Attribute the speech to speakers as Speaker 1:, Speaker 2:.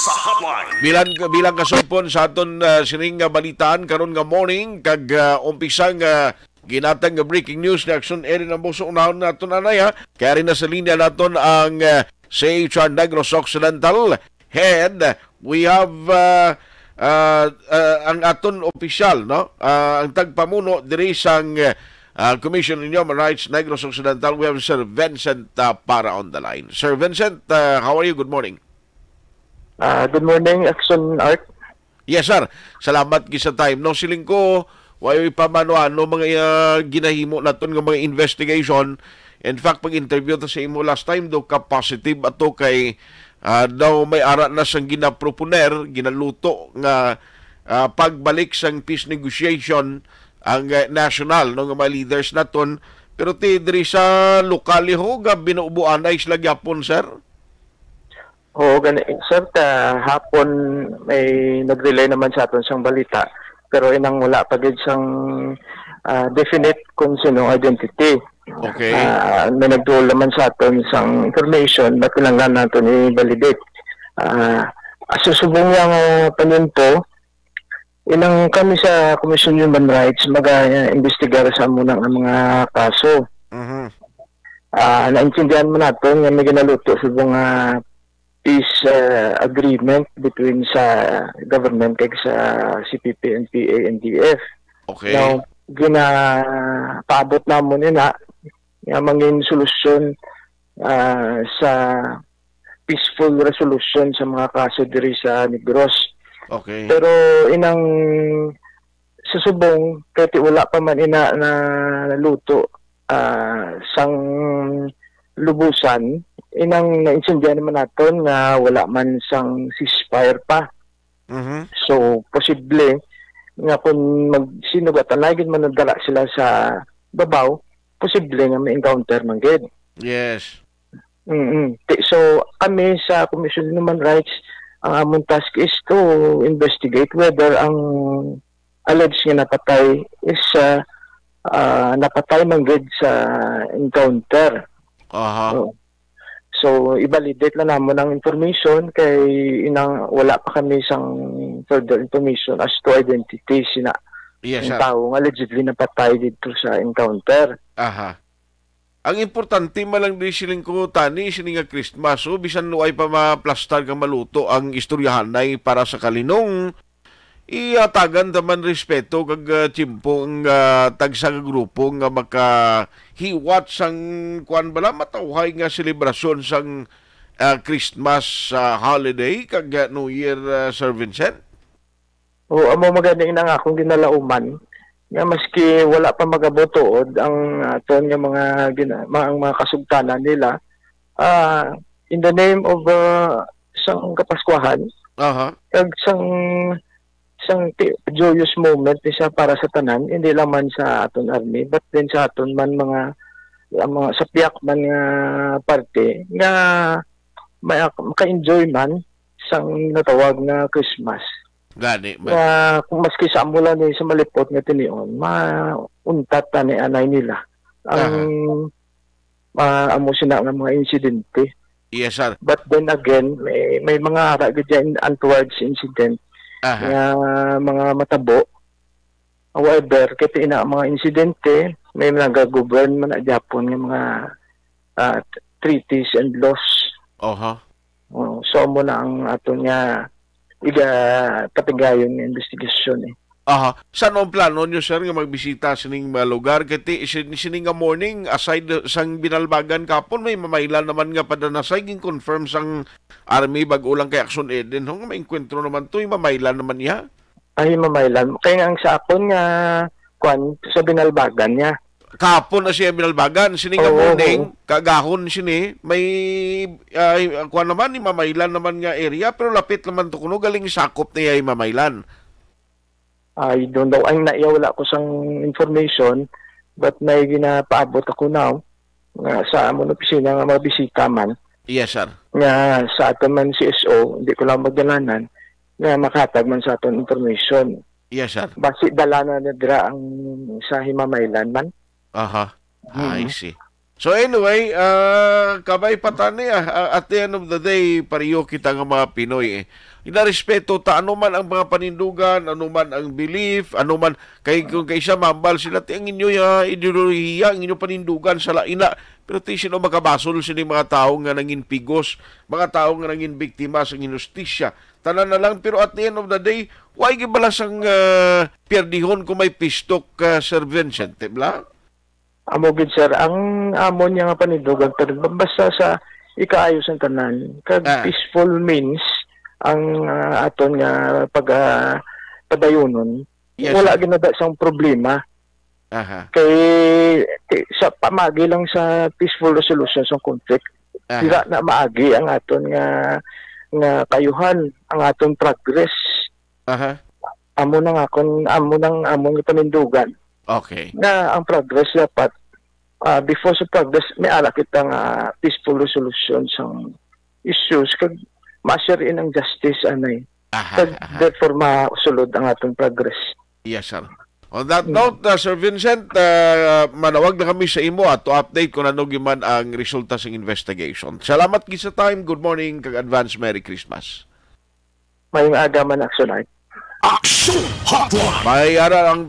Speaker 1: sa hotline.
Speaker 2: Bilang kasumpon sa aton sining nga balitaan karon nga morning kag umpisang ginatang nga breaking news ni Action Erin ang buso unahon naton anay kaya rin na sa linya naton ang CHR Negros Occidental head. We have ang aton opisyal no ang tagpamuno diri sang Commission on Human Rights Negros Occidental. We have Sir Vincent Para on the line. Sir Vincent, how are you? Good morning.
Speaker 3: Good morning, Action Art.
Speaker 2: Yes, sir. Salamat sa time. No, siling ko, way pa ano mga ginahimo naton nga mga investigation. In fact, pag-interview ta sa imo last time, do ka positive ato kay daw may ara na sang ginaproponer, ginaluto nga pagbalik sang peace negotiation ang national no nga mga leaders naton. Pero ti diri sa lokal ho ga binubuan ay sila gyapon, sir.
Speaker 3: Oo, sir, hapon may nag-relay naman sa aton siyang balita, pero inang wala pa din siyang definite kung sino identity.
Speaker 2: Okay.
Speaker 3: May nagduol naman sa aton siyang information na kailangan natin i-validate. Susubong yung panunto, inang kami sa Commission on Human Rights mag-investigar sa muna ang mga kaso. Naintindihan mo natin nga may ginaluto sa mga peace agreement between sa government kag sa CPP, NPA, NDF.
Speaker 2: Okay.
Speaker 3: Now, ginapaabot namon nga mangin solusyon sa peaceful resolution sa mga kaso diri sa Negros.
Speaker 2: Okay.
Speaker 3: Pero inang susubong kahit wala pa man ina na luto sang lubusan, inang naintindihan naman natin nga wala man sang ceasefire pa. So, posible nga kung magsinugatan lagi man nagdala sila sa babaw, posible nga may encounter man gid.
Speaker 2: Yes.
Speaker 3: So, kami sa Commission on Human Rights, ang among task is to investigate whether ang alleged nga napatay is napatay man gid sa encounter. So, i-validate lang naman ang information kay wala pa kami isang further information as to identity sina ang taong allegedly napatay dito sa encounter.
Speaker 2: Ang importante malang di siling ko tani sining nga Christmas so bisan nuay pa maplastar ka maluto ang istoryahanay para sa kalinong iatagan taman respeto kag tiyempo ang tagsa nga grupo nga makahiwat sang kuan bala matawhay nga selebrasyon sang Christmas holiday kag New Year, Sir Vincent.
Speaker 3: Oo, amo maganing na nga akong ginalauman nga maski wala pa magabotood ang aton nga mga kasugtanan nila in the name of sang Kapaskuhan. Kag sang joyous moment isa para sa tanan, hindi lang man sa aton army but din sa aton man mga sa piyak man nga parte nga maka-enjoy man sang natawag na Christmas.
Speaker 2: Gani
Speaker 3: kung maski sa amulan ni sa malipot nga tinion mauntat tani anay nila ang amo sina nga mga insidente.
Speaker 2: Yes, sir.
Speaker 3: But then again may mga ara gid untoward incident nga mga matabo. However, kaya ina mga insidente, may mga govern man na Japon nga mga treaties and laws. So mo na ang ato nga katigayon nga investigasyon
Speaker 2: Saan ang plano nyo, sir, nga magbisita sining mga lugar? Kati sining nga morning, aside sang binalbagan kapon, may mamaylan naman nga padanasay, confirm sang army bag-ulang kay Action Eden. Hong may enkwentro naman to, mamaylan naman niya?
Speaker 3: Ay, mamaylan. Kaya nga ang sa akon nga, sa binalbagan niya.
Speaker 2: Kapon na siya binalbagan, sining nga morning, kagahon sini, may, kuan naman, mamaylan naman nga area, pero lapit naman to kuno, galing sakop niya yung mamaylan.
Speaker 3: I don't know. Ang wala ko sang information but may ginapaabot ako now sa among opisina nga mabisita man.
Speaker 2: Yes, sir.
Speaker 3: Nga sa aton man CSO, hindi ko lang magdalanan nga makatag man sa aton information.
Speaker 2: Yes, sir.
Speaker 3: Basi dala na dira ang sa Himamaylan man.
Speaker 2: I see. So anyway, kabay patani at the end of the day, pariyo kita nga mga Pinoy Inarespeto ta anuman ang mga panindugan, anuman ang belief, anuman kay kung kay siya mambal sila ti ang inyo ideolohiya, ang inyo panindugan sa laina. Pero ti sino makabasol sini mga tao nga nangin pigos, mga tao nga nangin biktima sa inustisya. Tanan na lang pero at the end of the day, why gibalas ang pierdihon kung may pistok Sir Vincent, bla?
Speaker 3: Amo gid sir, ang amo niya nga panindugan pero basta sa ikaayos ang tanan. Kag peaceful means ang aton nga padayonon.
Speaker 2: Yes,
Speaker 3: wala ginada sang problema.
Speaker 2: Aha.
Speaker 3: Kay sa pamagi lang sa peaceful resolution sa conflict. Sira na maagi ang aton nga kayuhan, ang aton progress.
Speaker 2: Aha.
Speaker 3: Amo nang among panindugan.
Speaker 2: Okay.
Speaker 3: Na ang progress dapat before sa progress may ala kita nga peaceful resolution sang issues kag ma-share in ang justice anay. Therefore masulod ang atong progress.
Speaker 2: Yes, sir. On that note, Sir Vincent, manawag na kami sa imo at to update kung ano giman ang resulta sa investigation. Salamat gid sa time. Good morning kag advance Merry Christmas.
Speaker 3: Mayong aga man action.
Speaker 2: Action Hotline. May ara ang